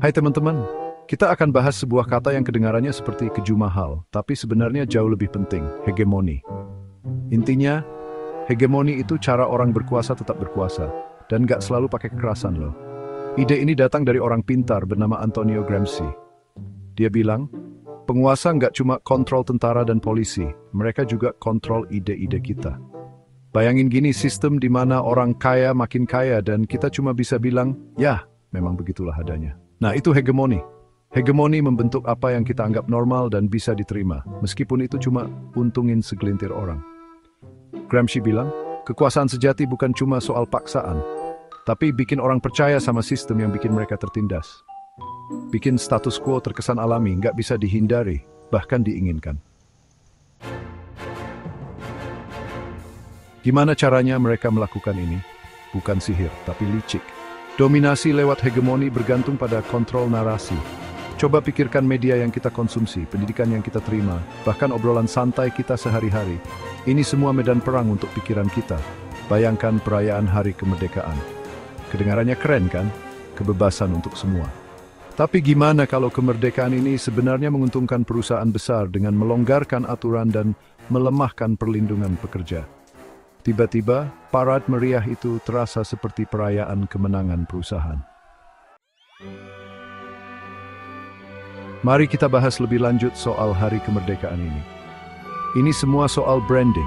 Hai teman-teman, kita akan bahas sebuah kata yang kedengarannya seperti keju mahal, tapi sebenarnya jauh lebih penting, hegemoni. Intinya, hegemoni itu cara orang berkuasa tetap berkuasa, dan gak selalu pakai kekerasan loh. Ide ini datang dari orang pintar bernama Antonio Gramsci. Dia bilang, penguasa nggak cuma kontrol tentara dan polisi, mereka juga kontrol ide-ide kita. Bayangin gini, sistem di mana orang kaya makin kaya dan kita cuma bisa bilang, ya, memang begitulah adanya. Nah, itu hegemoni. Hegemoni membentuk apa yang kita anggap normal dan bisa diterima, meskipun itu cuma untungin segelintir orang. Gramsci bilang, kekuasaan sejati bukan cuma soal paksaan, tapi bikin orang percaya sama sistem yang bikin mereka tertindas. Bikin status quo terkesan alami, nggak bisa dihindari, bahkan diinginkan. Gimana caranya mereka melakukan ini? Bukan sihir, tapi licik. Dominasi lewat hegemoni bergantung pada kontrol narasi. Coba pikirkan media yang kita konsumsi, pendidikan yang kita terima, bahkan obrolan santai kita sehari-hari. Ini semua medan perang untuk pikiran kita. Bayangkan perayaan Hari Kemerdekaan. Kedengarannya keren kan? Kebebasan untuk semua. Tapi gimana kalau kemerdekaan ini sebenarnya menguntungkan perusahaan besar dengan melonggarkan aturan dan melemahkan perlindungan pekerja? Tiba-tiba, parade meriah itu terasa seperti perayaan kemenangan perusahaan. Mari kita bahas lebih lanjut soal Hari Kemerdekaan ini. Ini semua soal branding.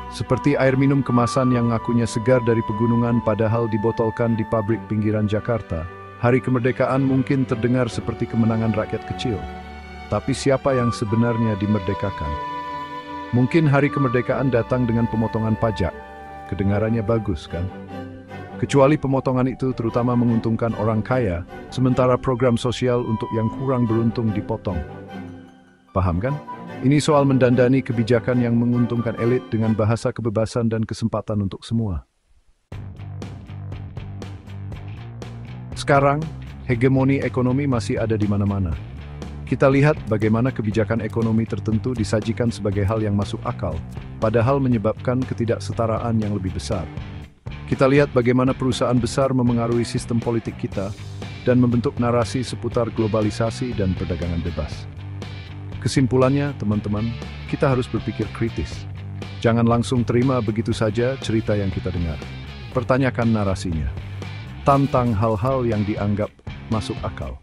Seperti air minum kemasan yang ngakunya segar dari pegunungan padahal dibotolkan di pabrik pinggiran Jakarta. Hari Kemerdekaan mungkin terdengar seperti kemenangan rakyat kecil. Tapi siapa yang sebenarnya dimerdekakan? Mungkin Hari Kemerdekaan datang dengan pemotongan pajak. Kedengarannya bagus, kan? Kecuali pemotongan itu terutama menguntungkan orang kaya, sementara program sosial untuk yang kurang beruntung dipotong. Paham kan? Ini soal mendandani kebijakan yang menguntungkan elit dengan bahasa kebebasan dan kesempatan untuk semua. Sekarang, hegemoni ekonomi masih ada di mana-mana. Kita lihat bagaimana kebijakan ekonomi tertentu disajikan sebagai hal yang masuk akal, padahal menyebabkan ketidaksetaraan yang lebih besar. Kita lihat bagaimana perusahaan besar memengaruhi sistem politik kita dan membentuk narasi seputar globalisasi dan perdagangan bebas. Kesimpulannya, teman-teman, kita harus berpikir kritis. Jangan langsung terima begitu saja cerita yang kita dengar. Pertanyakan narasinya. Tantang hal-hal yang dianggap masuk akal.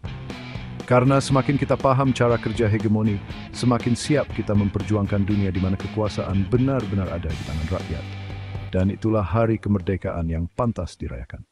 Karena semakin kita paham cara kerja hegemoni, semakin siap kita memperjuangkan dunia di mana kekuasaan benar-benar ada di tangan rakyat. Dan itulah Hari Kemerdekaan yang pantas dirayakan.